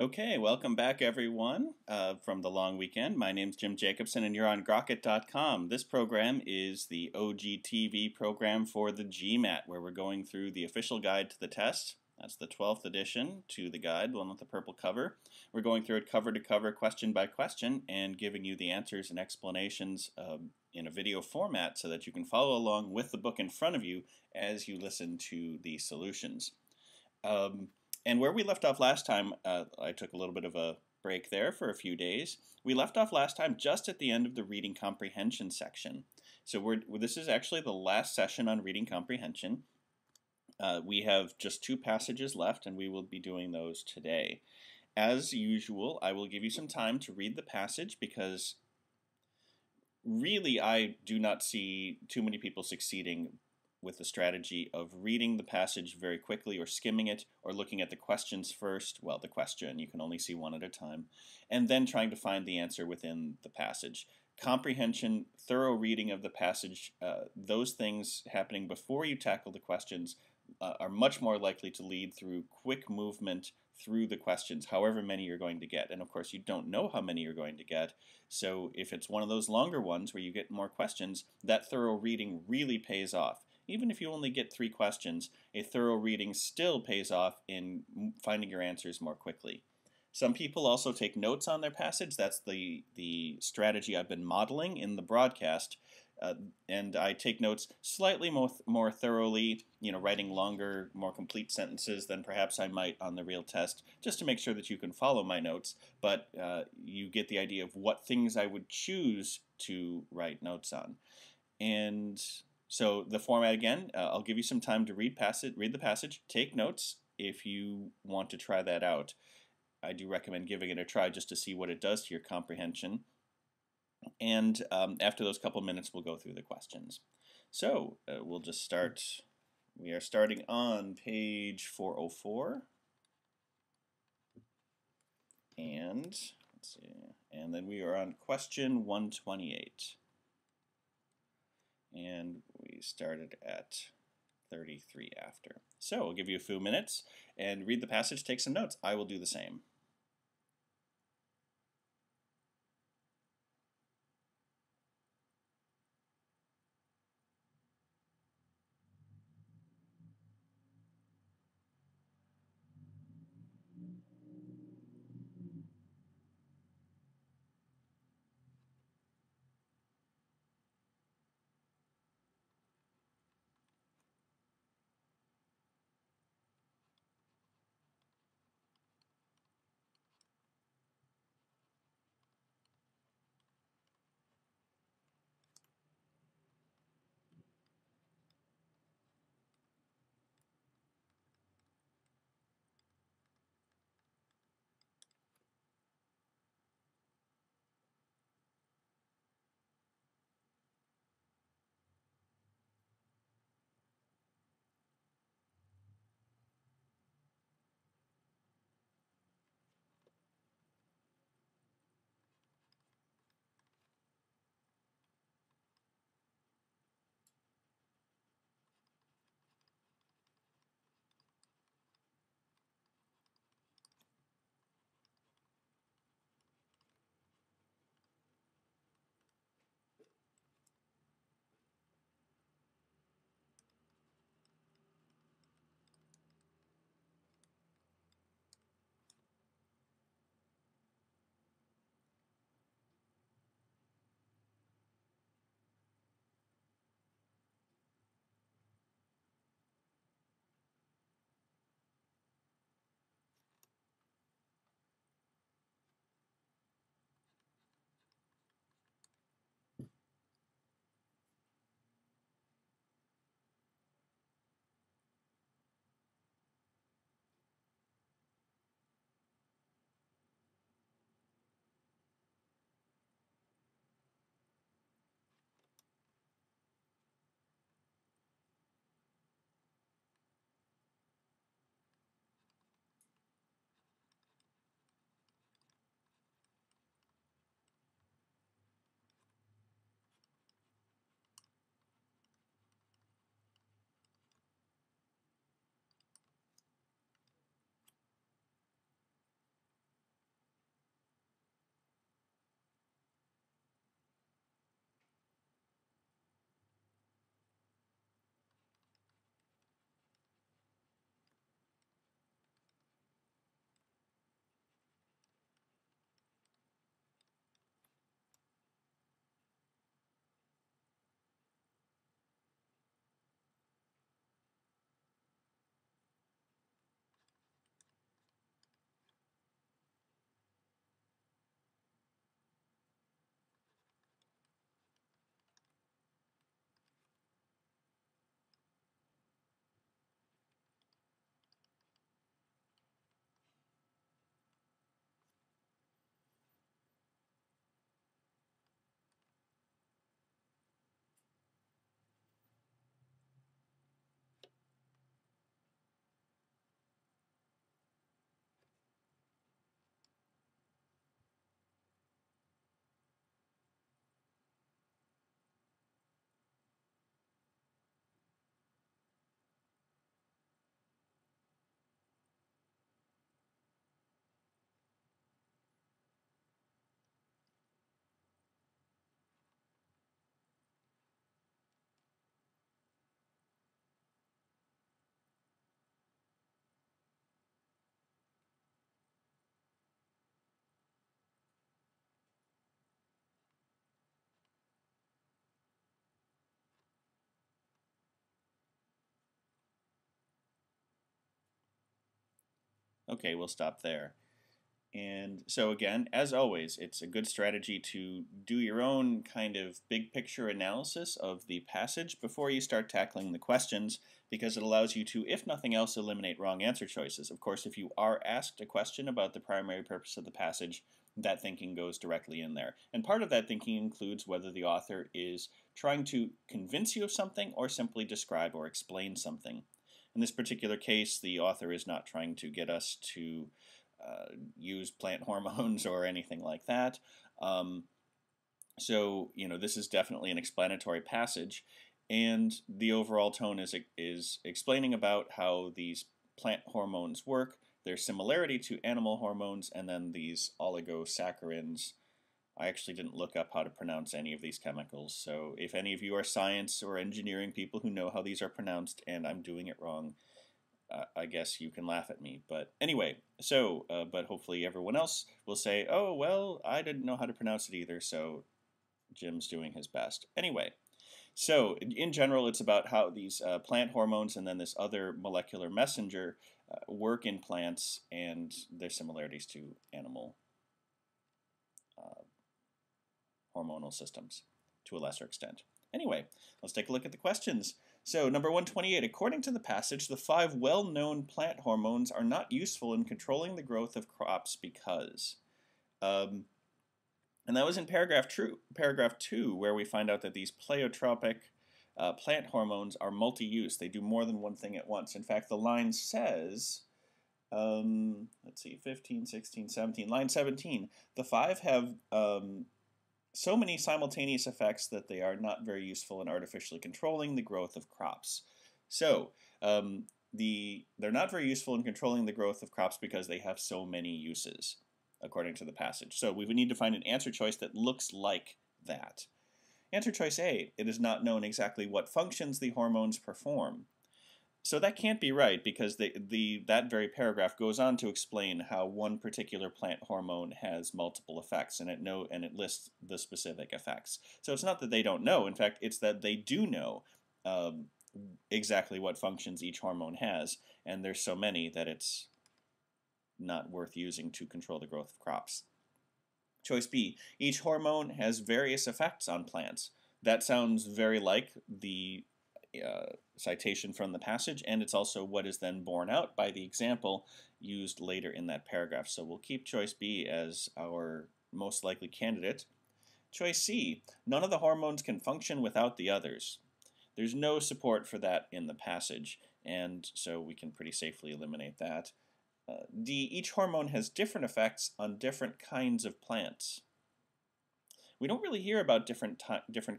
Okay, welcome back everyone from the long weekend. My name's Jim Jacobson and you're on Grockit.com. This program is the OGTV program for the GMAT, where we're going through the official guide to the test. That's the 12th edition to the guide, the one with the purple cover. We're going through it cover to cover, question by question, and giving you the answers and explanations in a video format so that you can follow along with the book in front of you as you listen to the solutions. And where we left off last time, I took a little bit of a break there for a few days. We left off last time just at the end of the reading comprehension section. So this is actually the last session on reading comprehension. We have just 2 passages left, and we will be doing those today. As usual, I will give you some time to read the passage because really I do not see too many people succeeding with the strategy of reading the passage very quickly or skimming it or looking at the questions first, well, the question, you can only see one at a time, and then trying to find the answer within the passage. Comprehension, thorough reading of the passage, those things happening before you tackle the questions are much more likely to lead through quick movement through the questions, however many you're going to get. And of course, you don't know how many you're going to get. So if it's one of those longer ones where you get more questions, that thorough reading really pays off. Even if you only get 3 questions, a thorough reading still pays off in finding your answers more quickly. Some people also take notes on their passage. That's the strategy I've been modeling in the broadcast. And I take notes slightly more thoroughly, writing longer, more complete sentences than perhaps I might on the real test, just to make sure that you can follow my notes. But you get the idea of what things I would choose to write notes on. And so the format again, I'll give you some time to read the passage, take notes if you want to try that out. I do recommend giving it a try just to see what it does to your comprehension. And after those couple minutes, we'll go through the questions. So we'll just start. We are starting on page 404. And let's see. And then we are on question 128. And we started at 33 after. So I'll give you a few minutes and read the passage, take some notes. I will do the same. Okay, we'll stop there. And so again, as always, it's a good strategy to do your own kind of big picture analysis of the passage before you start tackling the questions, because it allows you to, if nothing else, eliminate wrong answer choices. Of course, if you are asked a question about the primary purpose of the passage, that thinking goes directly in there. And part of that thinking includes whether the author is trying to convince you of something or simply describe or explain something. In this particular case, the author is not trying to get us to use plant hormones or anything like that. So, this is definitely an explanatory passage, and the overall tone is explaining about how these plant hormones work, their similarity to animal hormones, and then these oligosaccharides. I actually didn't look up how to pronounce any of these chemicals, so if any of you are science or engineering people who know how these are pronounced and I'm doing it wrong, I guess you can laugh at me. But anyway, so, but hopefully everyone else will say, oh, well, I didn't know how to pronounce it either, so Jim's doing his best. Anyway, so in general, it's about how these plant hormones and then this other molecular messenger work in plants and their similarities to animal hormonal systems to a lesser extent. Anyway, let's take a look at the questions. So, number 128, according to the passage, the 5 well-known plant hormones are not useful in controlling the growth of crops because. And that was in paragraph 2, where we find out that these pleiotropic plant hormones are multi-use. They do more than one thing at once. In fact, the line says, let's see, 15, 16, 17, line 17, the 5 have so many simultaneous effects that they are not very useful in artificially controlling the growth of crops. So, they're not very useful in controlling the growth of crops because they have so many uses, according to the passage. So we would need to find an answer choice that looks like that. Answer choice A, it is not known exactly what functions the hormones perform. So that can't be right, because that very paragraph goes on to explain how one particular plant hormone has multiple effects, and it lists the specific effects. So it's not that they don't know. In fact, it's that they do know exactly what functions each hormone has, and there's so many that it's not worth using to control the growth of crops. Choice B, each hormone has various effects on plants. That sounds very like the citation from the passage, and it's also what is then borne out by the example used later in that paragraph. So we'll keep choice B as our most likely candidate. Choice C, none of the hormones can function without the others. There's no support for that in the passage, and so we can pretty safely eliminate that. D, each hormone has different effects on different kinds of plants. We don't really hear about different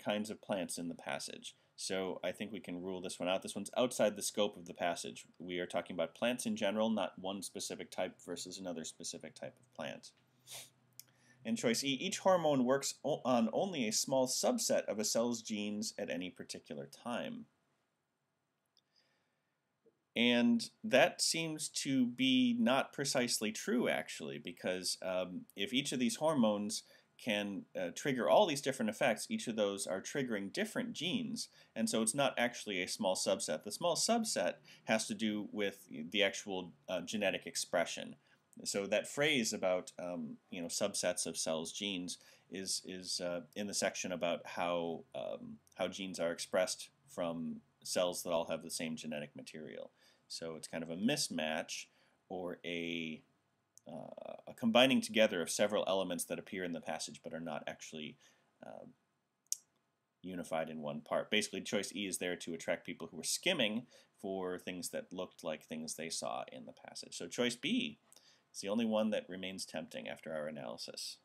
kinds of plants in the passage, so I think we can rule this one out. This one's outside the scope of the passage. We are talking about plants in general, not one specific type versus another specific type of plant. And choice E, each hormone works on only a small subset of a cell's genes at any particular time. And that seems to be not precisely true, actually, because if each of these hormones can trigger all these different effects, each of those are triggering different genes, and so it's not actually a small subset. The small subset has to do with the actual genetic expression. So that phrase about subsets of cells' genes is in the section about how genes are expressed from cells that all have the same genetic material. So it's kind of a mismatch or a combining together of several elements that appear in the passage but are not actually unified in one part. Basically, choice E is there to attract people who are skimming for things that looked like things they saw in the passage. So choice B is the only one that remains tempting after our analysis.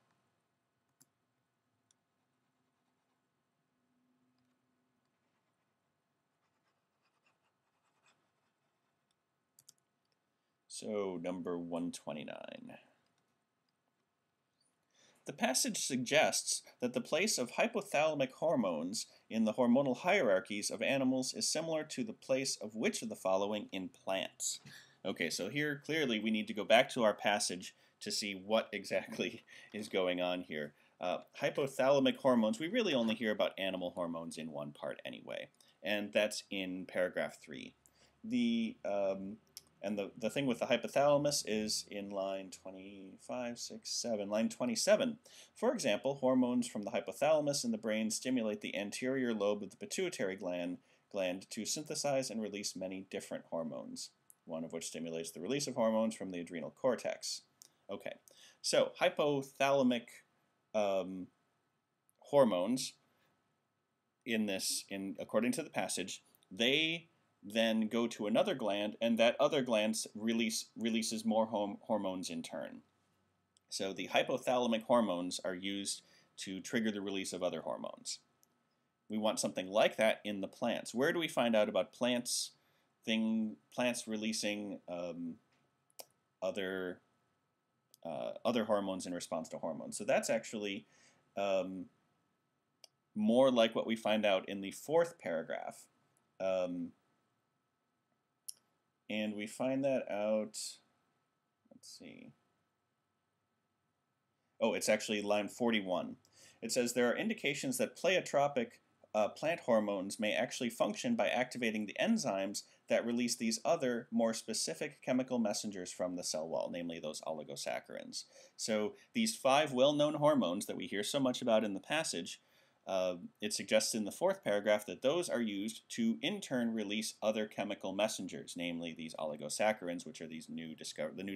So, number 129. The passage suggests that the place of hypothalamic hormones in the hormonal hierarchies of animals is similar to the place of which of the following in plants? Okay, so here clearly we need to go back to our passage to see what exactly is going on here. Hypothalamic hormones, we really only hear about animal hormones in one part anyway, and that's in paragraph 3. And the thing with the hypothalamus is in line 25, 6, 7, line 27. For example, hormones from the hypothalamus in the brain stimulate the anterior lobe of the pituitary gland to synthesize and release many different hormones, one of which stimulates the release of hormones from the adrenal cortex. Okay, so hypothalamic hormones according to the passage, they then go to another gland, and that other gland releases more hormones in turn. So the hypothalamic hormones are used to trigger the release of other hormones. We want something like that in the plants. Where do we find out about plants releasing other hormones in response to hormones? So that's actually more like what we find out in the fourth paragraph. And we find that out, let's see. Oh, it's actually line 41. It says there are indications that pleiotropic plant hormones may actually function by activating the enzymes that release these other, more specific chemical messengers from the cell wall, namely those oligosaccharides. So these 5 well-known hormones that we hear so much about in the passage, it suggests in the fourth paragraph that those are used to in turn release other chemical messengers, namely these oligosaccharides, which are the new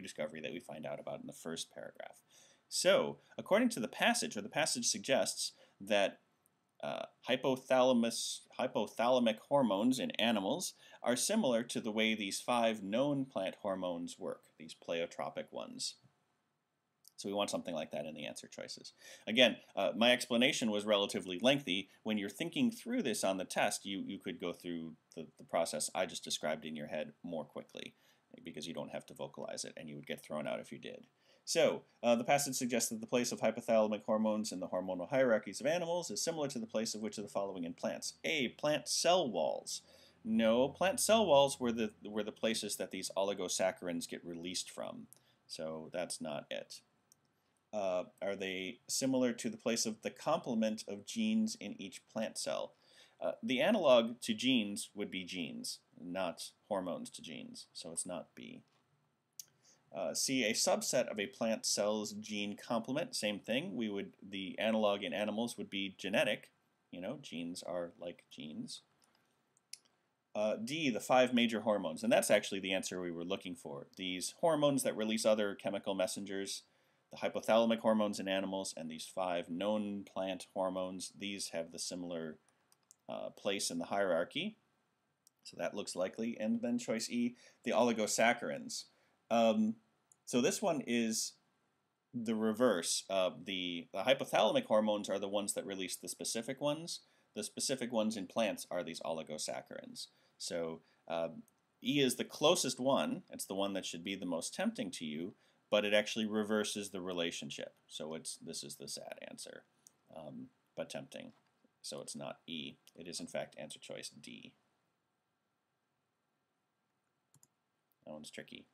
discovery that we find out about in the first paragraph. So, according to the passage suggests that hypothalamic hormones in animals are similar to the way these 5 known plant hormones work, these pleiotropic ones. So we want something like that in the answer choices. Again, my explanation was relatively lengthy. When you're thinking through this on the test, you could go through the process I just described in your head more quickly, because you don't have to vocalize it, and you would get thrown out if you did. So, the passage suggests that the place of hypothalamic hormones in the hormonal hierarchies of animals is similar to the place of which of the following in plants? A. Plant cell walls. No, plant cell walls were the places that these oligosaccharides get released from. So that's not it. Are they similar to the place of the complement of genes in each plant cell? The analog to genes would be genes, not hormones to genes, so it's not B. C, a subset of a plant cell's gene complement, same thing. The analog in animals would be genetic. You know, genes are like genes. D, the 5 major hormones, and that's actually the answer we were looking for. These hormones that release other chemical messengers, the hypothalamic hormones in animals, and these 5 known plant hormones, these have the similar place in the hierarchy. So that looks likely. And then choice E, the oligosaccharides. So this one is the reverse. The hypothalamic hormones are the ones that release the specific ones. The specific ones in plants are these oligosaccharides. So E is the closest one. It's the one that should be the most tempting to you, but it actually reverses the relationship. So this is the sad answer, but tempting. So it's not E. It is, in fact, answer choice D. That one's tricky.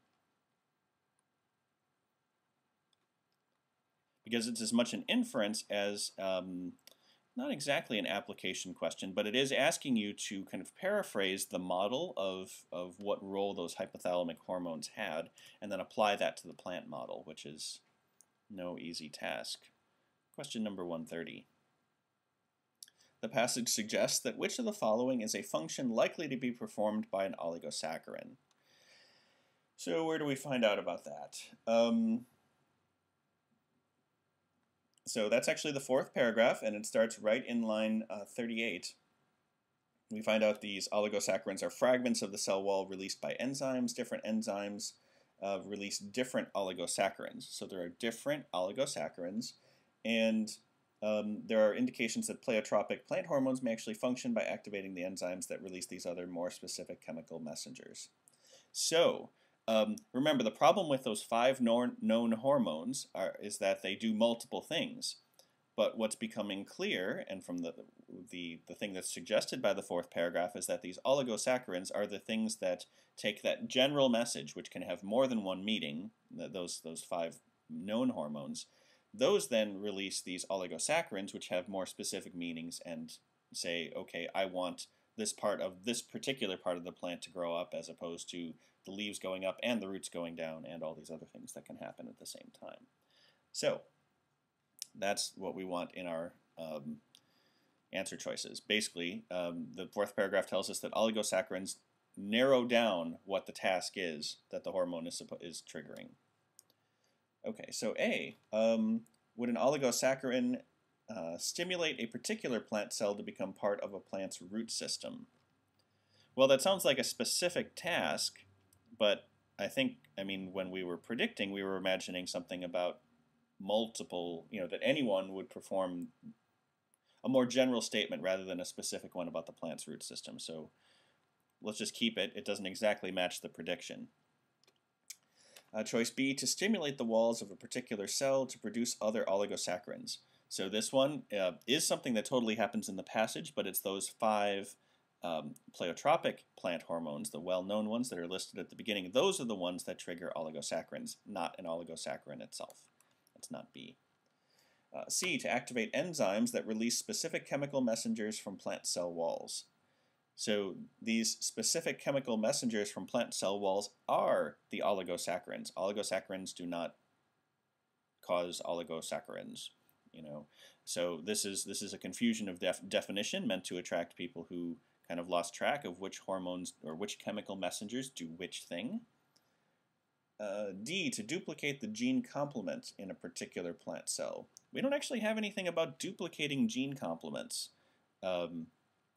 Because it's as much an inference as not exactly an application question, but it is asking you to kind of paraphrase the model of what role those hypothalamic hormones had, and then apply that to the plant model, which is no easy task. Question number 130. The passage suggests that which of the following is a function likely to be performed by an oligosaccharin? So where do we find out about that? So that's actually the fourth paragraph, and it starts right in line 38. We find out these oligosaccharides are fragments of the cell wall released by enzymes. Different enzymes release different oligosaccharides. So there are different oligosaccharides, and there are indications that pleiotropic plant hormones may actually function by activating the enzymes that release these other more specific chemical messengers. So remember, the problem with those 5 known hormones is that they do multiple things. But what's becoming clear, and from the thing that's suggested by the fourth paragraph, is that these oligosaccharides are the things that take that general message, which can have more than one meaning, those 5 known hormones. Those then release these oligosaccharides, which have more specific meanings, and say, okay, I want this particular part of the plant to grow up, as opposed to the leaves going up and the roots going down and all these other things that can happen at the same time. So that's what we want in our answer choices. Basically, the fourth paragraph tells us that oligosaccharides narrow down what the task is that the hormone is triggering. Okay, so A, would an oligosaccharin stimulate a particular plant cell to become part of a plant's root system? Well, that sounds like a specific task, but I mean, when we were predicting, we were imagining something about multiple, that anyone would perform a more general statement rather than a specific one about the plant's root system. So let's just keep it. It doesn't exactly match the prediction. Choice B, to stimulate the walls of a particular cell to produce other oligosaccharides. So this one is something that totally happens in the passage, but it's those 5 pleiotropic plant hormones, the well-known ones that are listed at the beginning. Those are the ones that trigger oligosaccharides, not an oligosaccharin itself. That's not B. C, to activate enzymes that release specific chemical messengers from plant cell walls. So these specific chemical messengers from plant cell walls are the oligosaccharides. Oligosaccharides do not cause oligosaccharides, So this is a confusion of definition meant to attract people who kind of lost track of which hormones or which chemical messengers do which thing. D, to duplicate the gene complement in a particular plant cell. We don't actually have anything about duplicating gene complements.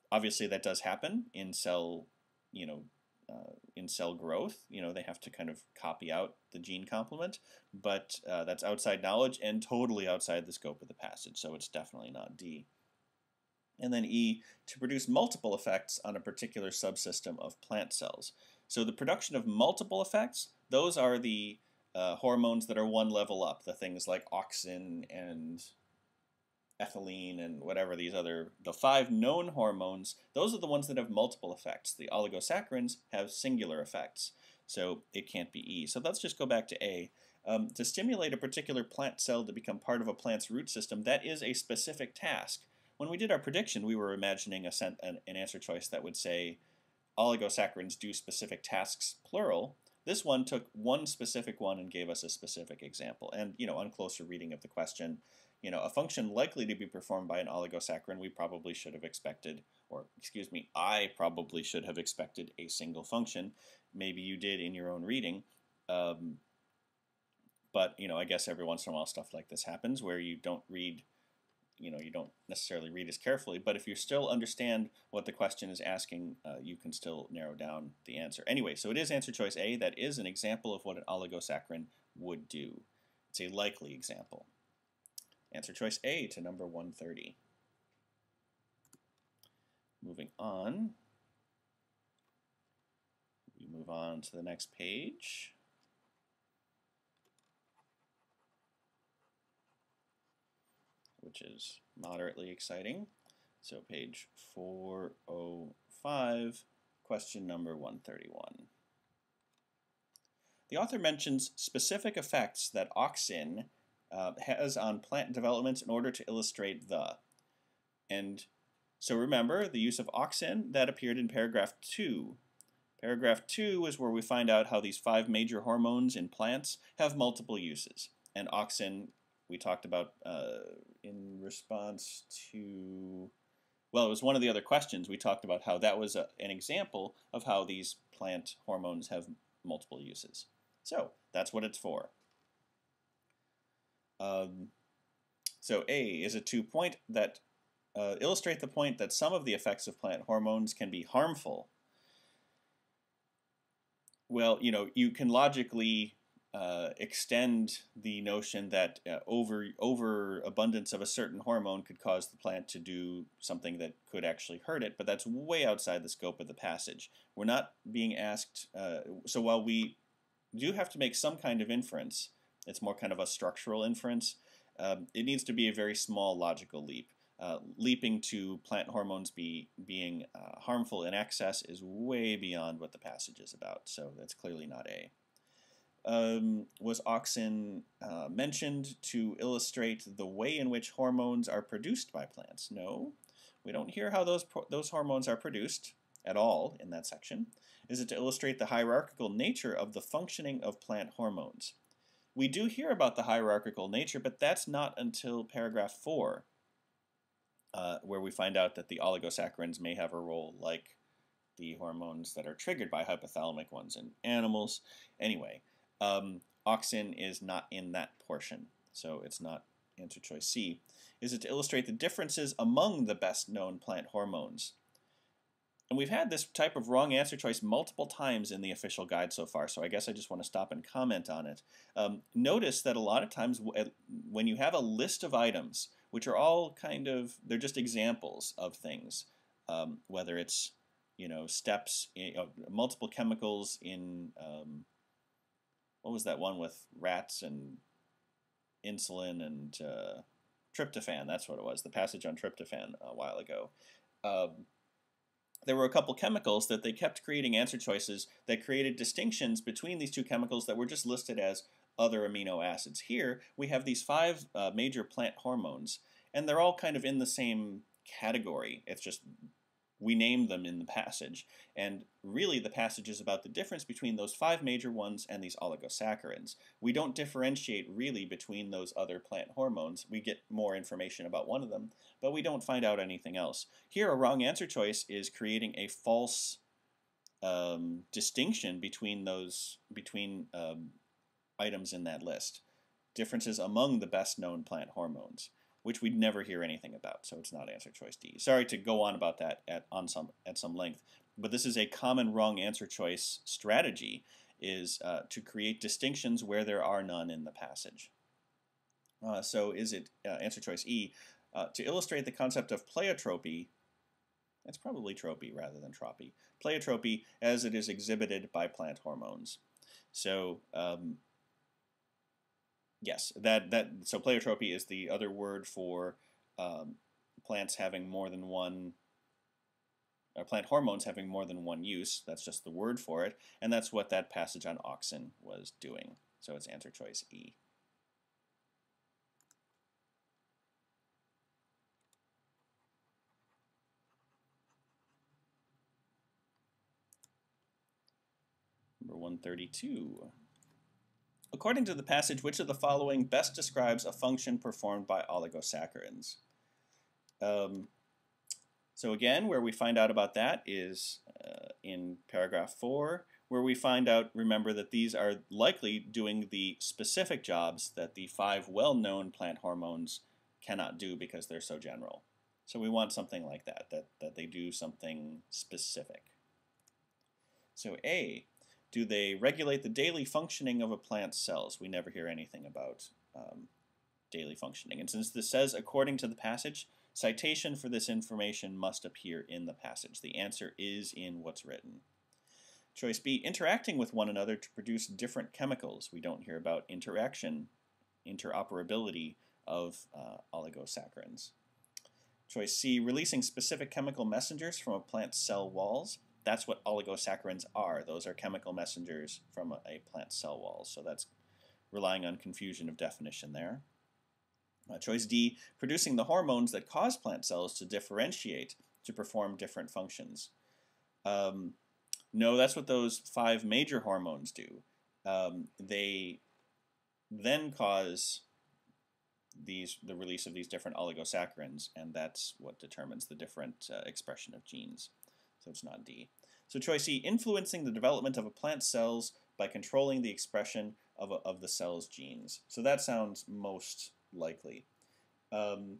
Obviously, that does happen in cell, in cell growth. They have to kind of copy out the gene complement, but that's outside knowledge and totally outside the scope of the passage, so it's definitely not D. And then E, to produce multiple effects on a particular subsystem of plant cells. So the production of multiple effects, those are the hormones that are one level up, the things like auxin and ethylene and whatever the 5 known hormones, those are the ones that have multiple effects. The oligosaccharides have singular effects, so it can't be E. So let's just go back to A. To stimulate a particular plant cell to become part of a plant's root system, that is a specific task. When we did our prediction, we were imagining an answer choice that would say oligosaccharides do specific tasks, plural. This one took one specific one and gave us a specific example. And, on closer reading of the question, a function likely to be performed by an oligosaccharin, we probably should have expected, or excuse me, I probably should have expected a single function. Maybe you did in your own reading. But, I guess every once in a while stuff like this happens where you don't read, you don't necessarily read as carefully. But if you still understand what the question is asking, you can still narrow down the answer. Anyway, so it is answer choice A. That is an example of what an oligosaccharin would do. It's a likely example. Answer choice A to number 130. Moving on. We move on to the next page. Which is moderately exciting. So page 405, question number 131. The author mentions specific effects that auxin has on plant development in order to illustrate the. And so remember, the use of auxin, that appeared in paragraph 2. Paragraph 2 is where we find out how these 5 major hormones in plants have multiple uses. And auxin, we talked about in response to, well, it was one of the other questions. We talked about how that was an example of how these plant hormones have multiple uses. So that's what it's for. So A is a 2 point that illustrate the point that some of the effects of plant hormones can be harmful. Well, you can logically extend the notion that overabundance of a certain hormone could cause the plant to do something that could actually hurt it, but that's way outside the scope of the passage. We're not being asked, so while we do have to make some kind of inference, it's more kind of a structural inference, it needs to be a very small logical leap. Leaping to plant hormones being harmful in excess is way beyond what the passage is about, so that's clearly not A. Was auxin mentioned to illustrate the way in which hormones are produced by plants? No, we don't hear how those hormones are produced. at all in that section? Is it to illustrate the hierarchical nature of the functioning of plant hormones? We do hear about the hierarchical nature, but that's not until paragraph 4, where we find out that the oligosaccharides may have a role like the hormones that are triggered by hypothalamic ones in animals. Anyway, auxin is not in that portion, so it's not answer choice C. Is it to illustrate the differences among the best known plant hormones? And we've had this type of wrong answer choice multiple times in the official guide so far, so I guess I just want to stop and comment on it. Notice that a lot of times when you have a list of items, which are all kind of, they're just examples of things, whether it's, steps, multiple chemicals in, what was that one with rats and insulin and tryptophan? That's what it was, the passage on tryptophan a while ago. There were a couple chemicals that they kept creating answer choices that created distinctions between these two chemicals that were just listed as other amino acids. Here we have these 5 major plant hormones, and they're all kind of in the same category. It's just we named them in the passage, and really the passage is about the difference between those 5 major ones and these oligosaccharides. We don't differentiate really between those other plant hormones. We get more information about one of them, but we don't find out anything else. Here, a wrong answer choice is creating a false distinction between items in that list. Differences among the best known plant hormones, which we'd never hear anything about, so it's not answer choice D. Sorry to go on about that at some length, but this is a common wrong answer choice strategy, is to create distinctions where there are none in the passage. So is it answer choice E, to illustrate the concept of pleiotropy? It's probably tropy rather than tropy. Pleiotropy as it is exhibited by plant hormones. So yes, so pleiotropy is the other word for plants having more than one, plant hormones having more than one use. That's just the word for it, and that's what that passage on auxin was doing. So it's answer choice E. Number 132. According to the passage, which of the following best describes a function performed by oligosaccharides? So again, where we find out about that is in paragraph 4, where we find out, remember, that these are likely doing the specific jobs that the 5 well-known plant hormones cannot do because they're so general. So we want something like that they do something specific. So A, do they regulate the daily functioning of a plant's cells? We never hear anything about daily functioning. And since this says, according to the passage, citation for this information must appear in the passage. The answer is in what's written. Choice B, interacting with one another to produce different chemicals. We don't hear about interaction, interoperability of oligosaccharides. Choice C, releasing specific chemical messengers from a plant's cell walls. That's what oligosaccharides are. Those are chemical messengers from a plant cell wall. So that's relying on confusion of definition there. Choice D, producing the hormones that cause plant cells to differentiate to perform different functions. No, that's what those 5 major hormones do. They then cause the release of these different oligosaccharides, and that's what determines the different expression of genes. So it's not D. So choice E, influencing the development of a plant's cells by controlling the expression of the cell's genes. So that sounds most likely. Because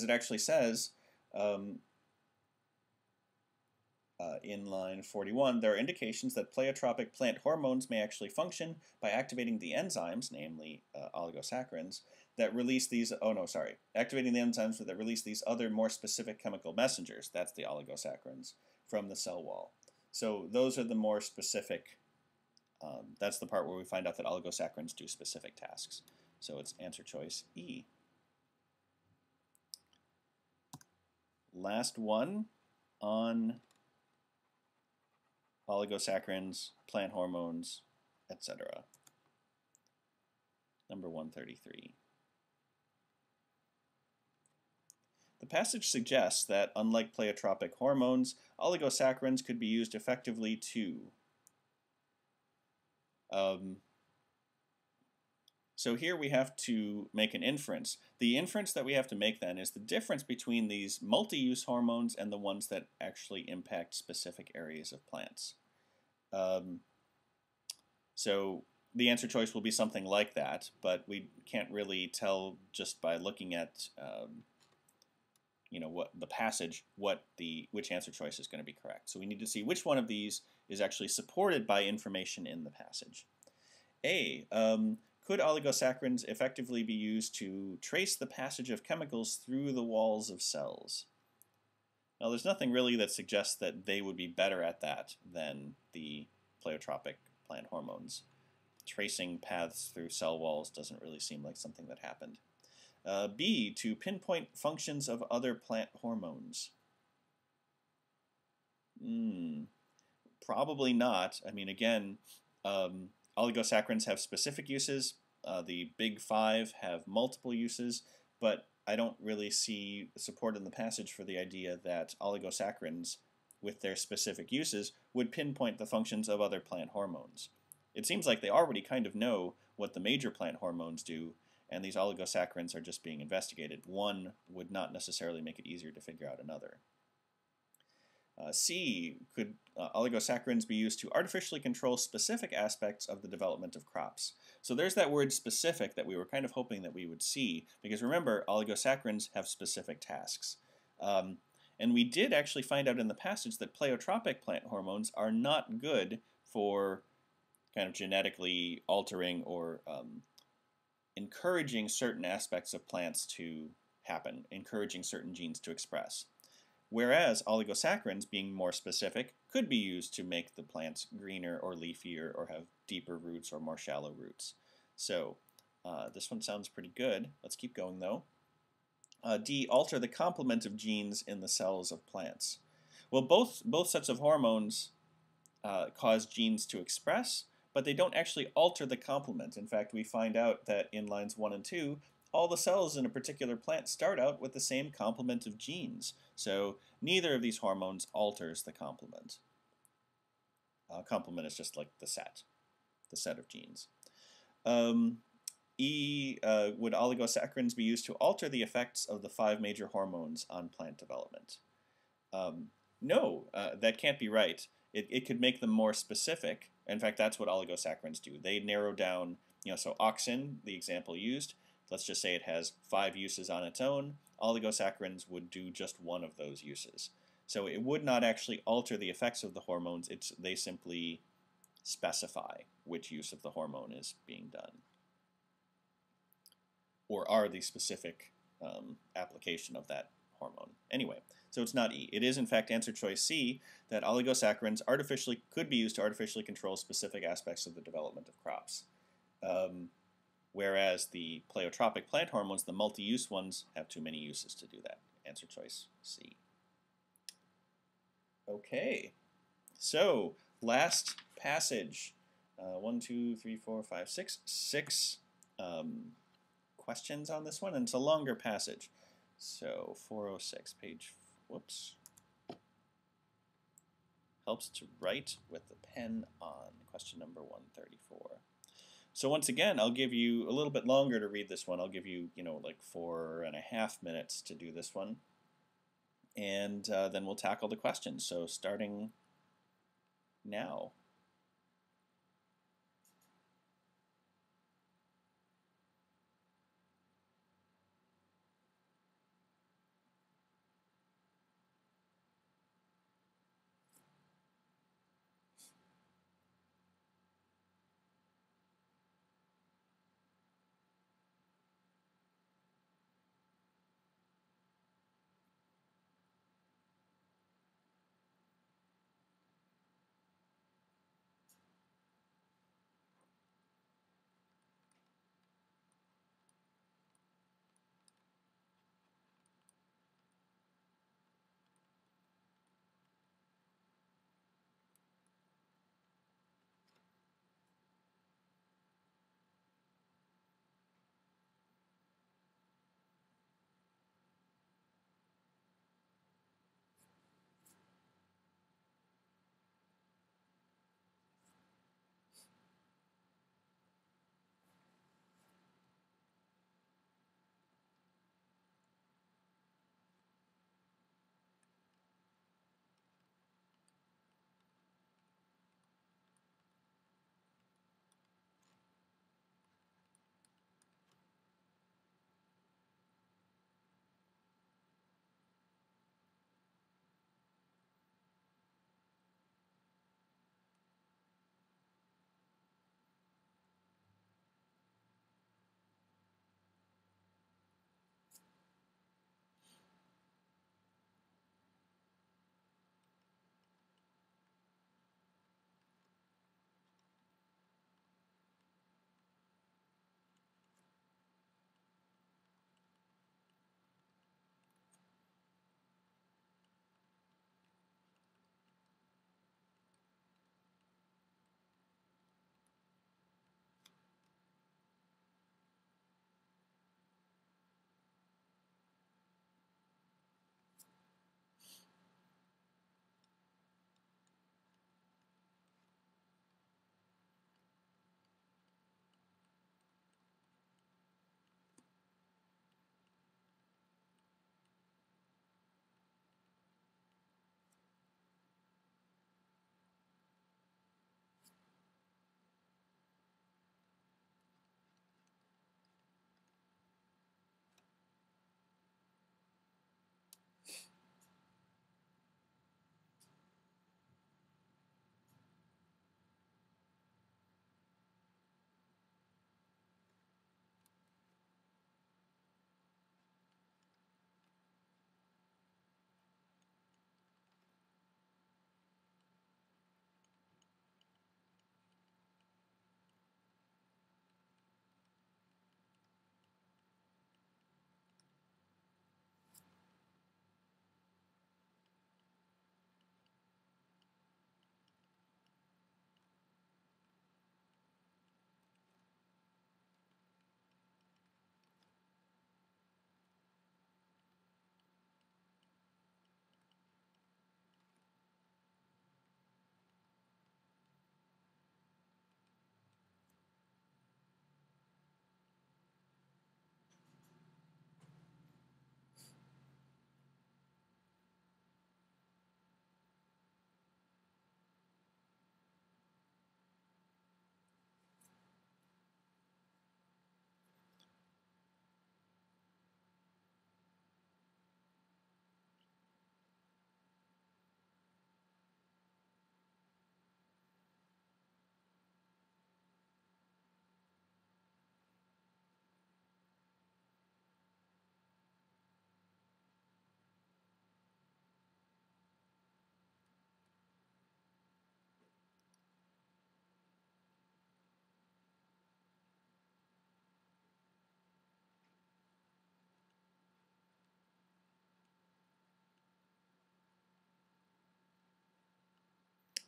it actually says in line 41, there are indications that pleiotropic plant hormones may actually function by activating the enzymes, namely oligosaccharides, that release these, activating the enzymes that release these other more specific chemical messengers, that's the oligosaccharides, from the cell wall. So those are the more specific, that's the part where we find out that oligosaccharides do specific tasks. So it's answer choice E. Last one on oligosaccharides, plant hormones, etc. Number 133. The passage suggests that, unlike pleiotropic hormones, oligosaccharides could be used effectively too. So here we have to make an inference. The inference that we have to make then is the difference between these multi-use hormones and the ones that actually impact specific areas of plants. So the answer choice will be something like that, but we can't really tell just by looking at what the passage, which answer choice is going to be correct. So we need to see which one of these is actually supported by information in the passage. A, could oligosaccharides effectively be used to trace the passage of chemicals through the walls of cells? Now, there's nothing really that suggests that they would be better at that than the pleiotropic plant hormones. Tracing paths through cell walls doesn't really seem like something that happened. B, to pinpoint functions of other plant hormones. Probably not. I mean, again, oligosaccharides have specific uses. The big five have multiple uses, but I don't really see support in the passage for the idea that oligosaccharides, with their specific uses, would pinpoint the functions of other plant hormones. It seems like they already kind of know what the major plant hormones do, and these oligosaccharides are just being investigated. One would not necessarily make it easier to figure out another. C, could oligosaccharides be used to artificially control specific aspects of the development of crops? So there's that word specific that we were kind of hoping that we would see, because remember, oligosaccharides have specific tasks. And we did actually find out in the passage that pleiotropic plant hormones are not good for kind of genetically altering or encouraging certain aspects of plants to happen, encouraging certain genes to express. Whereas oligosaccharides, being more specific, could be used to make the plants greener or leafier or have deeper roots or more shallow roots. So this one sounds pretty good. Let's keep going though. D, alter the complement of genes in the cells of plants. Well, both sets of hormones cause genes to express, but they don't actually alter the complement. In fact, we find out that in lines 1 and 2, all the cells in a particular plant start out with the same complement of genes. So neither of these hormones alters the complement. Complement is just like the set of genes. E, would oligosaccharides be used to alter the effects of the 5 major hormones on plant development? No, that can't be right. It could make them more specific. In fact, that's what oligosaccharides do. They narrow down, so auxin, the example used, let's just say it has 5 uses on its own. Oligosaccharides would do just one of those uses. So it would not actually alter the effects of the hormones. They simply specify which use of the hormone is being done, or are the specific application of that hormone. Anyway, so it's not E. It is, in fact, answer choice C, that oligosaccharides could be used to artificially control specific aspects of the development of crops. Whereas the pleiotropic plant hormones, the multi-use ones, have too many uses to do that. Answer choice C. Okay, so last passage. 1, 2, 3, 4, 5, 6. 6 questions on this one, and it's a longer passage. So 406, page, whoops. Helps to write with the pen on, question number 134. So once again, I'll give you a little bit longer to read this one. I'll give you, like 4.5 minutes to do this one. And then we'll tackle the questions. So starting now.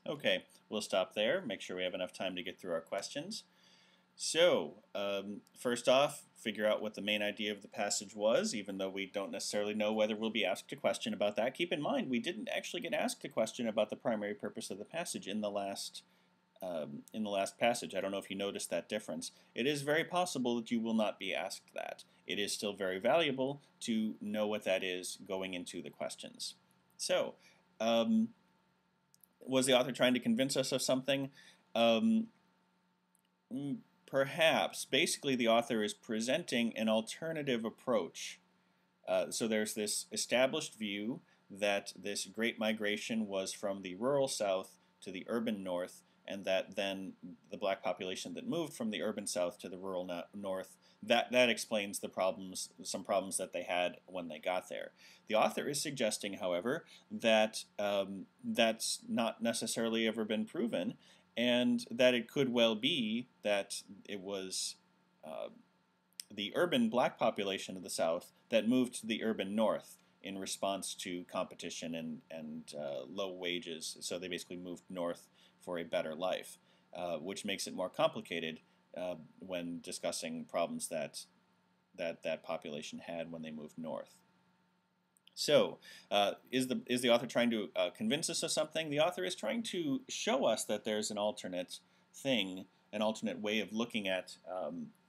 Okay, we'll stop there. Make sure we have enough time to get through our questions. So, first off, figure out what the main idea of the passage was, even though we don't necessarily know whether we'll be asked a question about that. Keep in mind, we didn't actually get asked a question about the primary purpose of the passage in the last passage. I don't know if you noticed that difference. It is very possible that you will not be asked that. It is still very valuable to know what that is going into the questions. So, was the author trying to convince us of something? Perhaps. Basically, the author is presenting an alternative approach. So there's this established view that this Great Migration was from the rural South to the urban North, and that then the black population that moved from the urban South to the rural North, that explains the problems, some problems that they had when they got there. The author is suggesting, however, that that's not necessarily ever been proven, and that it could well be that it was the urban black population of the South that moved to the urban North in response to competition and low wages. So they basically moved north for a better life, which makes it more complicated when discussing problems that population had when they moved north. So, is the author trying to convince us of something? The author is trying to show us that there's an alternate thing, an alternate way of looking at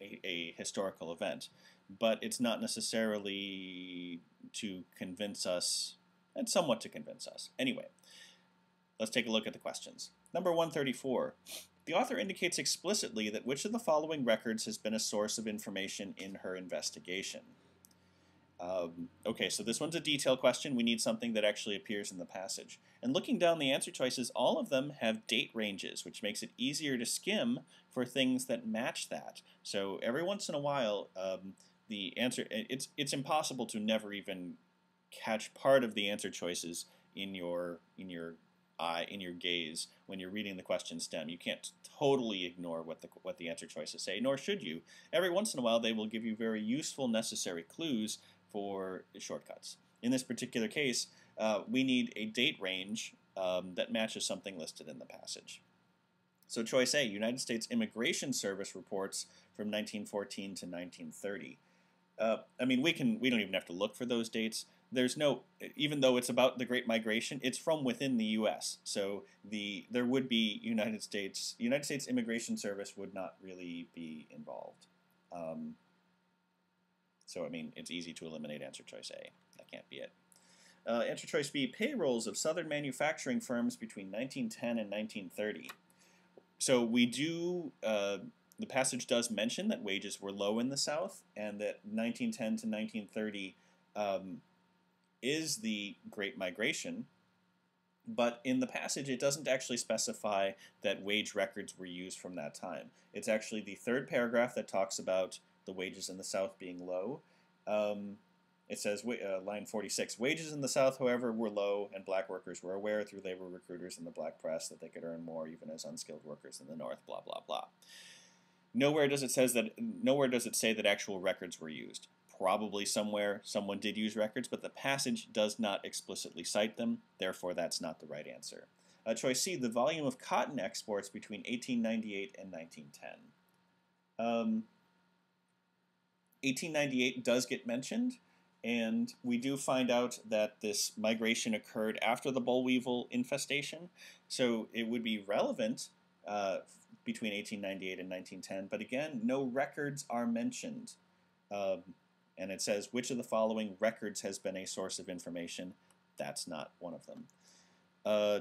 a historical event, but it's not necessarily to convince us, and somewhat to convince us. Anyway, let's take a look at the questions. Number 134. The author indicates explicitly that which of the following records has been a source of information in her investigation. Okay, so this one's a detail question. We need something that actually appears in the passage. And looking down the answer choices, all of them have date ranges, which makes it easier to skim for things that match that. So every once in a while, the answer, it's impossible to never even catch part of the answer choices in your eye, in your gaze, when you're reading the question stem. You can't totally ignore what the answer choices say, nor should you. Every once in a while, they will give you very useful, necessary clues for shortcuts. In this particular case, we need a date range that matches something listed in the passage. So choice A, United States Immigration Service reports from 1914 to 1930. I mean, we don't even have to look for those dates. There's no, even though it's about the Great Migration, it's from within the U.S. So there would be United States Immigration Service would not really be involved. So, I mean, it's easy to eliminate answer choice A. That can't be it. Answer choice B, payrolls of Southern manufacturing firms between 1910 and 1930. So we do, the passage does mention that wages were low in the South, and that 1910 to 1930 is the Great Migration. But in the passage, it doesn't actually specify that wage records were used from that time. It's actually the third paragraph that talks about the wages in the South being low. It says, line 46, wages in the South, however, were low, and black workers were aware through labor recruiters and the black press that they could earn more even as unskilled workers in the North, blah, blah, blah. Nowhere does it say that actual records were used. Probably somewhere someone did use records, but the passage does not explicitly cite them. Therefore, that's not the right answer. Choice C, the volume of cotton exports between 1898 and 1910. 1898 does get mentioned, and we do find out that this migration occurred after the boll weevil infestation, so it would be relevant between 1898 and 1910, but again, no records are mentioned. And it says, which of the following records has been a source of information? That's not one of them.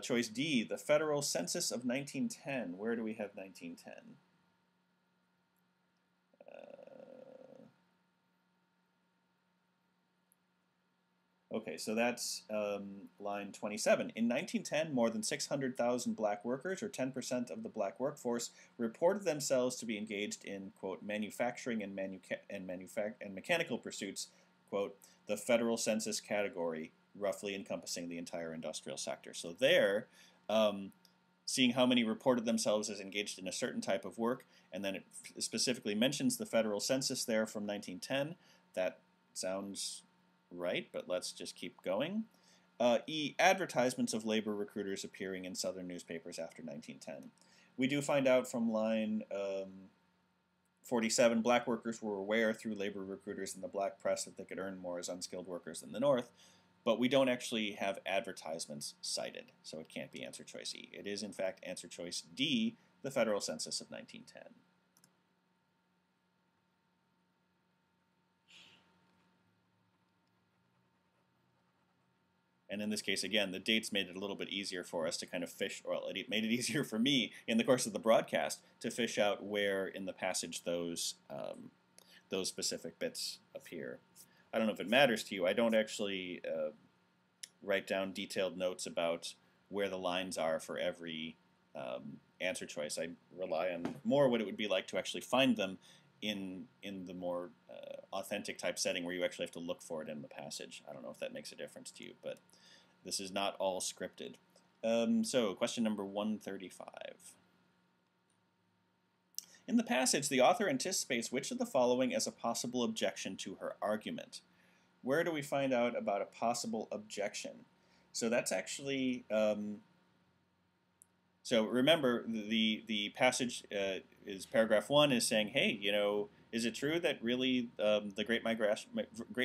Choice D, the Federal Census of 1910. Where do we have 1910? Okay, so that's line 27. In 1910, more than 600,000 black workers, or 10% of the black workforce, reported themselves to be engaged in, quote, manufacturing and mechanical pursuits, quote, the federal census category, roughly encompassing the entire industrial sector. So there, seeing how many reported themselves as engaged in a certain type of work, and then it specifically mentions the federal census there from 1910, that sounds right, but let's just keep going. E. Advertisements of labor recruiters appearing in Southern newspapers after 1910. We do find out from line 47, black workers were aware through labor recruiters in the black press that they could earn more as unskilled workers in the North, but we don't actually have advertisements cited, so it can't be answer choice E. It is, in fact, answer choice D, the federal census of 1910. And in this case, again, the dates made it a little bit easier for us to kind of fish, or it made it easier for me in the course of the broadcast to fish out where in the passage those specific bits appear. I don't know if it matters to you. I don't actually write down detailed notes about where the lines are for every answer choice. I rely on more what it would be like to actually find them in the more authentic type setting where you actually have to look for it in the passage. I don't know if that makes a difference to you, but this is not all scripted. So question number 135. In the passage, the author anticipates which of the following as a possible objection to her argument. Where do we find out about a possible objection? So that's actually, so remember the passage is paragraph 1 is saying, hey, you know, is it true that really the Great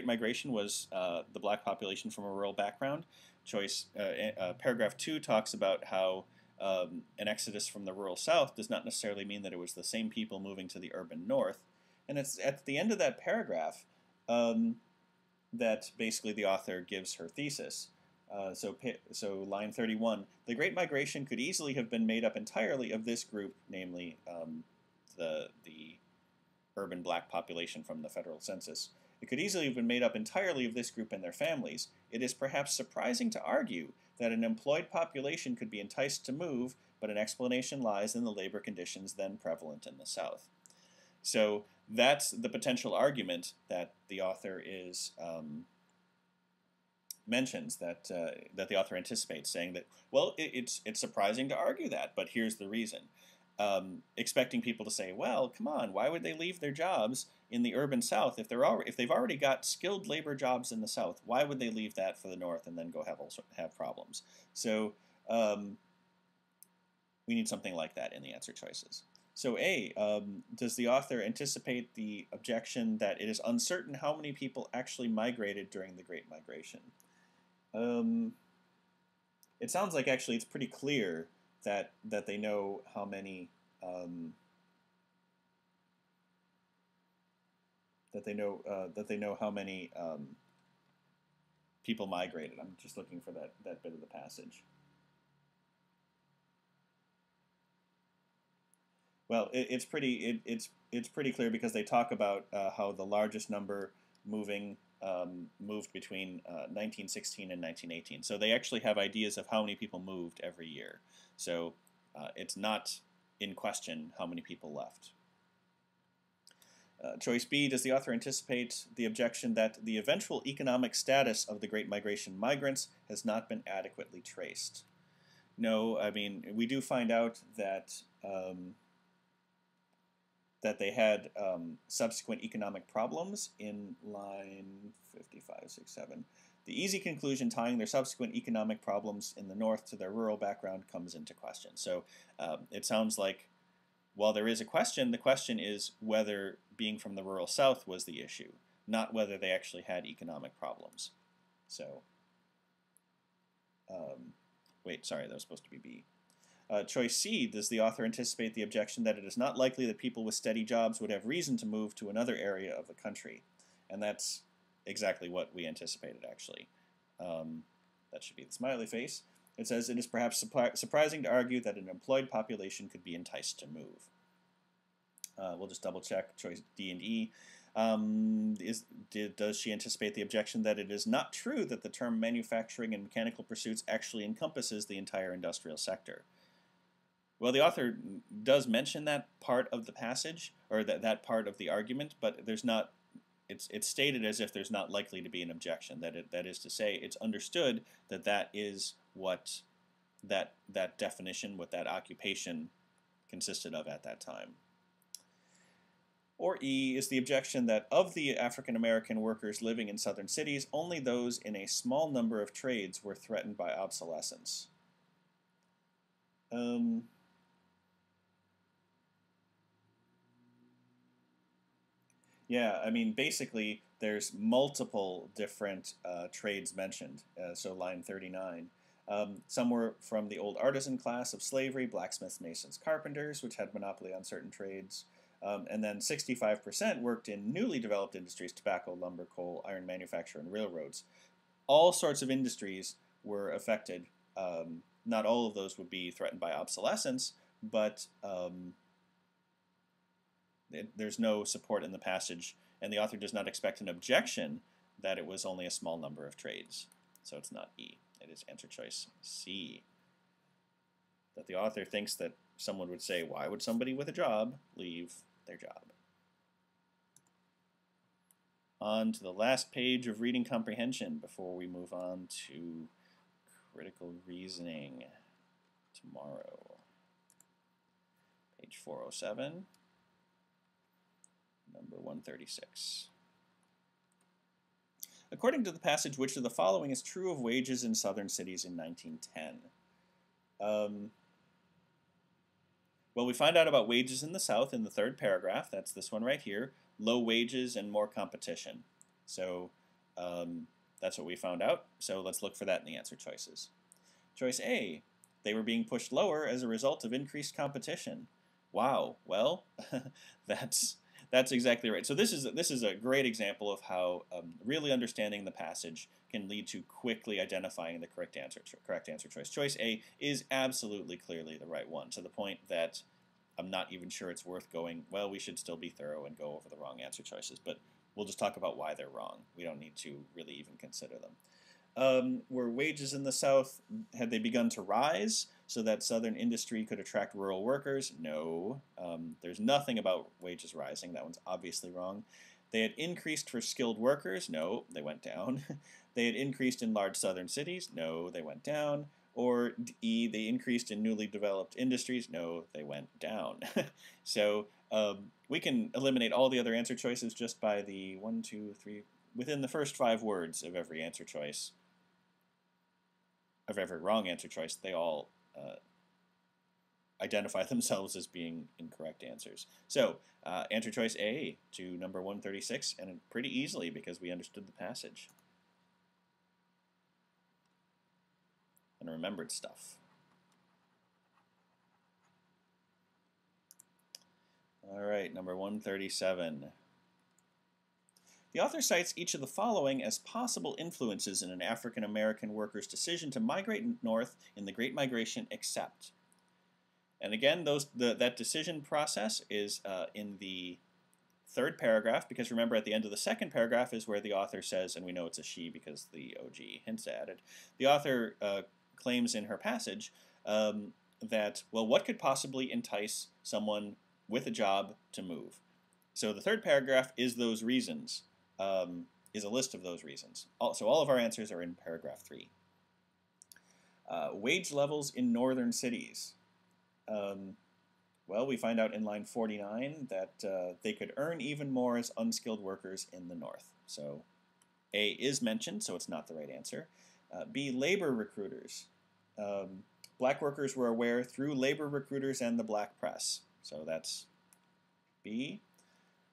Migration was the black population from a rural background? Paragraph 2 talks about how an exodus from the rural South does not necessarily mean that it was the same people moving to the urban North. And it's at the end of that paragraph that basically the author gives her thesis. So line 31, the Great Migration could easily have been made up entirely of this group, namely the urban black population from the federal census. It could easily have been made up entirely of this group and their families. It is perhaps surprising to argue that an employed population could be enticed to move, but an explanation lies in the labor conditions then prevalent in the South. So that's the potential argument that the author is mentions, that the author anticipates, saying that, well, it's surprising to argue that, but here's the reason. Expecting people to say, well, come on, why would they leave their jobs in the urban South if they've already got skilled labor jobs in the South? Why would they leave that for the North and then go have problems? So we need something like that in the answer choices. So A, does the author anticipate the objection that it is uncertain how many people actually migrated during the Great Migration? It sounds like actually it's pretty clear that they know how many people migrated. I'm just looking for that bit of the passage. Well, it's pretty clear because they talk about how the largest number moved between 1916 and 1918. So they actually have ideas of how many people moved every year. So it's not in question how many people left. Choice B, does the author anticipate the objection that the eventual economic status of the Great Migration migrants has not been adequately traced? No, I mean, we do find out that that they had subsequent economic problems in line 55, 6, 7. The easy conclusion tying their subsequent economic problems in the North to their rural background comes into question. So it sounds like, while there is a question, the question is whether being from the rural South was the issue, not whether they actually had economic problems. So, wait, sorry, that was supposed to be B. Choice C, does the author anticipate the objection that it is not likely that people with steady jobs would have reason to move to another area of the country? And that's exactly what we anticipated, actually. That should be the smiley face. It says, it is perhaps surprising to argue that an employed population could be enticed to move. We'll just double check choice D and E. Does she anticipate the objection that it is not true that the term manufacturing and mechanical pursuits actually encompasses the entire industrial sector? Well, the author does mention that part of the passage, or that part of the argument, but there's not. It's stated as if there's not likely to be an objection. That is to say, it's understood that that is what that definition, what that occupation consisted of at that time. Or E is the objection that of the African American workers living in southern cities, only those in a small number of trades were threatened by obsolescence. Yeah, I mean, basically, there's multiple different trades mentioned. So line 39. Some were from the old artisan class of slavery, blacksmiths, masons, carpenters, which had monopoly on certain trades. And then 65% worked in newly developed industries, tobacco, lumber, coal, iron manufacture, and railroads. All sorts of industries were affected. Not all of those would be threatened by obsolescence, but there's no support in the passage, and the author does not expect an objection that it was only a small number of trades. So it's not E. It is answer choice C. That the author thinks that someone would say, why would somebody with a job leave their job? On to the last page of reading comprehension before we move on to critical reasoning tomorrow. Page 407. Number 136. According to the passage, which of the following is true of wages in southern cities in 1910? Well, we find out about wages in the South in the third paragraph. That's this one right here. Low wages and more competition. So that's what we found out. So let's look for that in the answer choices. Choice A, they were being pushed lower as a result of increased competition. Wow, well, that's exactly right. So this is a great example of how really understanding the passage can lead to quickly identifying the correct answer choice. Choice A is absolutely clearly the right one, to the point that I'm not even sure it's worth going, well, we should still be thorough and go over the wrong answer choices, but we'll just talk about why they're wrong. We don't need to really even consider them. Were wages in the South, had they begun to rise so that southern industry could attract rural workers? No. There's nothing about wages rising. That one's obviously wrong. They had increased for skilled workers? No, they went down. They had increased in large southern cities? No, they went down. Or E, they increased in newly developed industries? No, they went down. So we can eliminate all the other answer choices just by the 1, 2, 3, within the first 5 words of every answer choice, of every wrong answer choice, they all identify themselves as being incorrect answers. So answer choice A to number 136, and pretty easily because we understood the passage and remembered stuff. All right, number 137. The author cites each of the following as possible influences in an African American worker's decision to migrate north in the Great Migration, except. And again, that decision process is in the third paragraph, because remember at the end of the second paragraph is where the author says, and we know it's a she because the OG hints at it, the author claims in her passage that, well, what could possibly entice someone with a job to move? So the third paragraph is those reasons, is a list of those reasons. So all of our answers are in paragraph 3. Wage levels in northern cities. Well, we find out in line 49 that they could earn even more as unskilled workers in the north. So A is mentioned, so it's not the right answer. B, labor recruiters. Black workers were aware through labor recruiters and the black press. So that's B.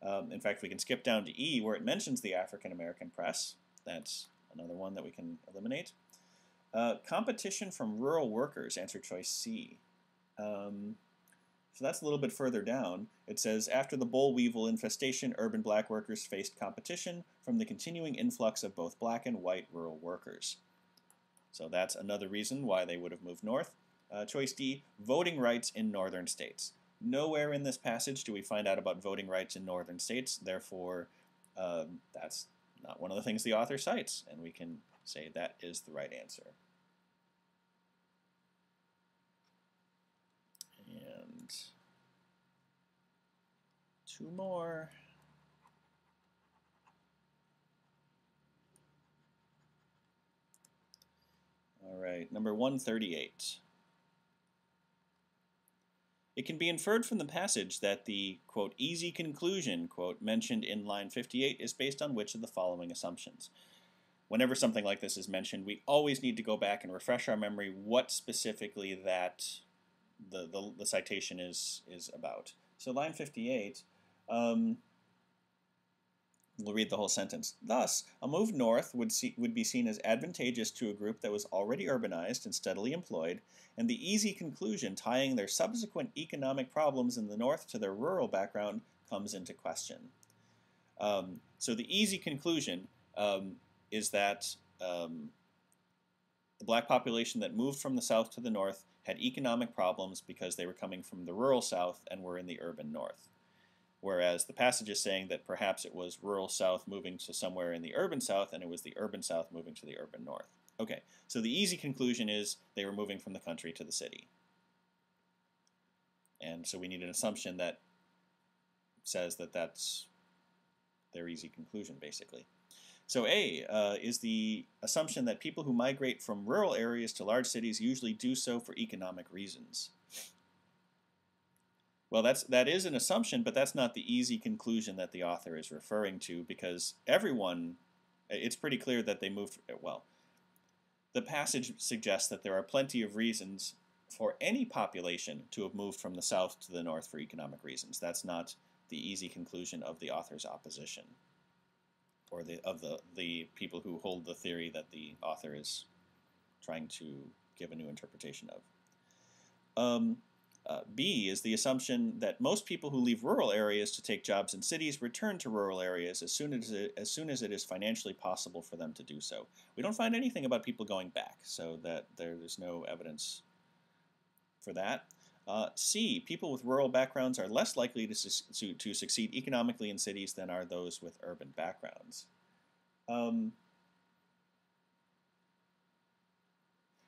In fact, we can skip down to E, where it mentions the African American press. That's another one that we can eliminate. Competition from rural workers, answer choice C. So that's a little bit further down. It says, after the boll weevil infestation, urban black workers faced competition from the continuing influx of both black and white rural workers. So that's another reason why they would have moved north. Choice D, voting rights in northern states. Nowhere in this passage do we find out about voting rights in northern states. Therefore, that's not one of the things the author cites, and we can say that is the right answer. And 2 more. All right, number 138. It can be inferred from the passage that the, quote, easy conclusion, quote, mentioned in line 58 is based on which of the following assumptions. Whenever something like this is mentioned, we always need to go back and refresh our memory what specifically that the citation is about. So line 58, we'll read the whole sentence. Thus, a move north would be seen as advantageous to a group that was already urbanized and steadily employed, and the easy conclusion tying their subsequent economic problems in the north to their rural background comes into question. So the easy conclusion is that the black population that moved from the south to the north had economic problems because they were coming from the rural south and were in the urban north. Whereas the passage is saying that perhaps it was rural south moving to somewhere in the urban south, and it was the urban south moving to the urban north. Okay, so the easy conclusion is they were moving from the country to the city. And so we need an assumption that says that that's their easy conclusion, basically. So A is the assumption that people who migrate from rural areas to large cities usually do so for economic reasons. Well, that is an assumption, but that's not the easy conclusion that the author is referring to, because it's pretty clear that they moved, well, the passage suggests that there are plenty of reasons for any population to have moved from the south to the north for economic reasons. That's not the easy conclusion of the author's opposition, or of the people who hold the theory that the author is trying to give a new interpretation of. B is the assumption that most people who leave rural areas to take jobs in cities return to rural areas as soon as it is financially possible for them to do so. We don't find anything about people going back, so that there's no evidence for that. C, people with rural backgrounds are less likely to succeed economically in cities than are those with urban backgrounds.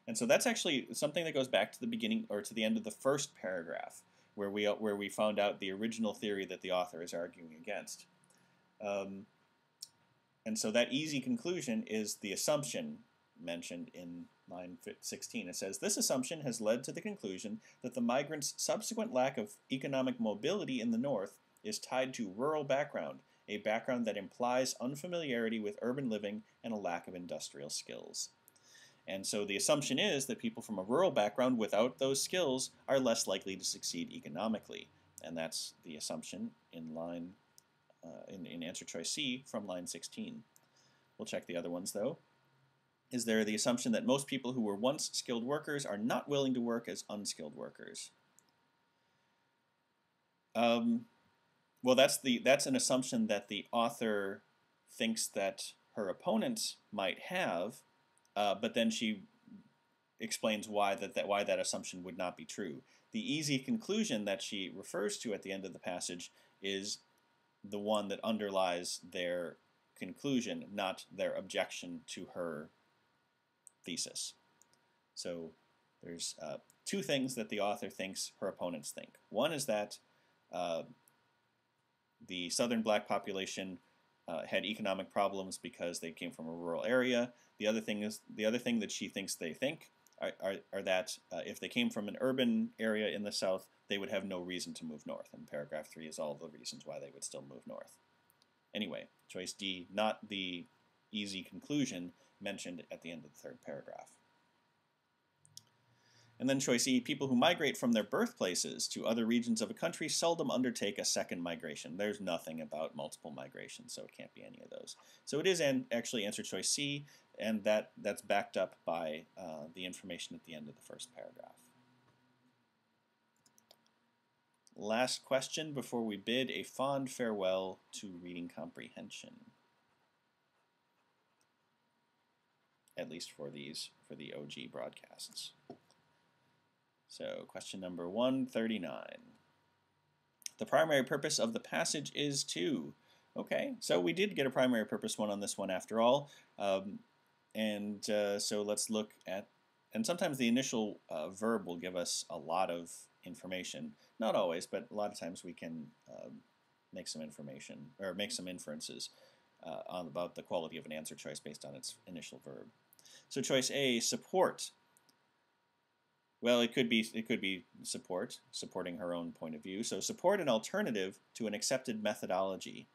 And so that's actually something that goes back to the beginning, or to the end of the first paragraph, where we found out the original theory that the author is arguing against. And so that easy conclusion is the assumption mentioned in line 16. It says, this assumption has led to the conclusion that the migrants' subsequent lack of economic mobility in the north is tied to rural background, a background that implies unfamiliarity with urban living and a lack of industrial skills. And so the assumption is that people from a rural background without those skills are less likely to succeed economically. And that's the assumption in line in answer choice C from line 16. We'll check the other ones though. Is there the assumption that most people who were once skilled workers are not willing to work as unskilled workers? Well, that's an assumption that the author thinks that her opponents might have, but then she explains why that assumption would not be true. The easy conclusion that she refers to at the end of the passage is the one that underlies their conclusion, not their objection to her thesis. So there's two things that the author thinks her opponents think. One is that the southern black population had economic problems because they came from a rural area. The other thing that she thinks they think are that if they came from an urban area in the south, they would have no reason to move north. And paragraph 3 is all the reasons why they would still move north. Anyway, choice D, not the easy conclusion mentioned at the end of the third paragraph. And then choice E, people who migrate from their birthplaces to other regions of a country seldom undertake a second migration. There's nothing about multiple migrations, so it can't be any of those. So it is actually answer choice C, and that's backed up by the information at the end of the first paragraph. Last question before we bid a fond farewell to reading comprehension. At least for the OG broadcasts. So question number 139. The primary purpose of the passage is to. Okay, so we did get a primary purpose one on this one after all. So let's look at, and sometimes the initial verb will give us a lot of information. Not always, but a lot of times we can make some information, or make some inferences about the quality of an answer choice based on its initial verb. So choice A, support. Well, it could be supporting her own point of view. So support an alternative to an accepted methodology.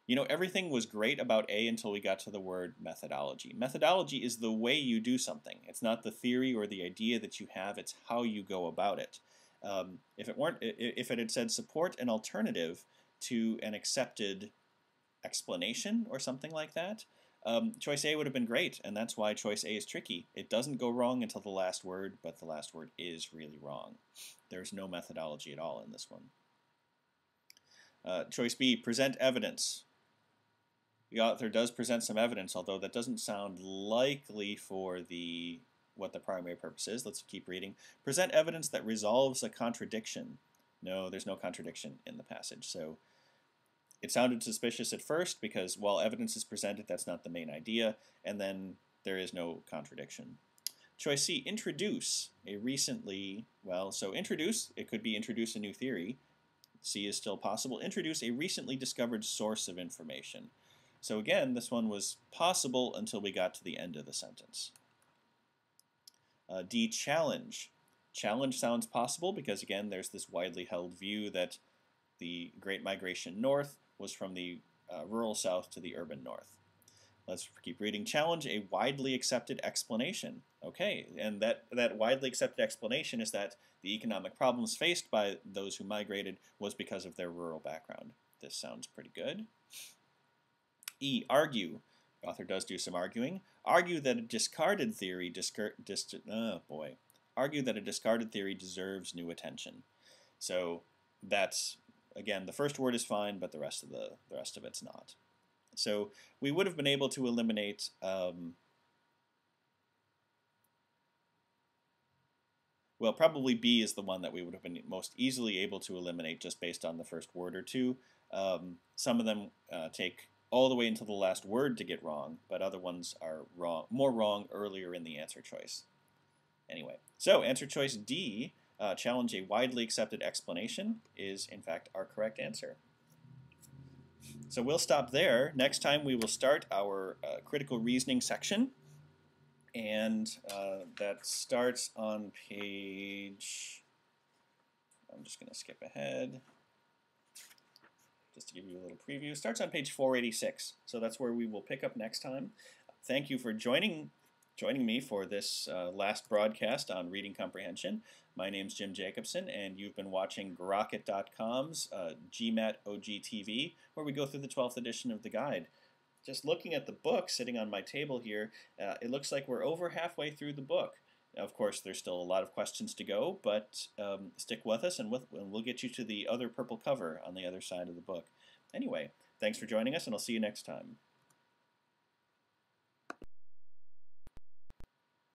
You know, everything was great about A until we got to the word methodology. Methodology is the way you do something. It's not the theory or the idea that you have, it's how you go about it. If it had said support an alternative to an accepted explanation or something like that, choice A would have been great, and that's why choice A is tricky. It doesn't go wrong until the last word, but the last word is really wrong. There's no methodology at all in this one. Choice B, present evidence. The author does present some evidence, although that doesn't sound likely for what the primary purpose is. Let's keep reading. Present evidence that resolves a contradiction. No, there's no contradiction in the passage. So it sounded suspicious at first because while evidence is presented, that's not the main idea, and then there is no contradiction. Choice C, introduce a recently, introduce, it could be introduce a new theory. C is still possible. Introduce a recently discovered source of information. So again, this one was possible until we got to the end of the sentence. D, challenge. Challenge sounds possible because, again, there's this widely held view that the Great Migration North was from the rural South to the urban North. Let's keep reading. Challenge a widely accepted explanation. Okay, and that widely accepted explanation is that the economic problems faced by those who migrated was because of their rural background. This sounds pretty good. E, argue. The author does do some arguing. Argue that a discarded theory argue that a discarded theory deserves new attention. So that's, again, the first word is fine, but the rest of it's not. So we would have been able to eliminate well, probably B is the one that we would have been most easily able to eliminate just based on the first word or two. Some of them take all the way until the last word to get wrong, but other ones are more wrong earlier in the answer choice. Anyway, so answer choice D, challenge a widely accepted explanation, is in fact our correct answer. So we'll stop there. Next time we will start our critical reasoning section, and that starts on page, I'm just going to skip ahead just to give you a little preview. Starts on page 486, so that's where we will pick up next time. Thank you for joining me for this last broadcast on reading comprehension. My name's Jim Jacobson, and you've been watching Grockit.com's GMAT OGTV, where we go through the 12th edition of the guide. Just looking at the book sitting on my table here, it looks like we're over halfway through the book. Of course, there's still a lot of questions to go, but stick with us, and we'll get you to the other purple cover on the other side of the book. Anyway, thanks for joining us, and I'll see you next time.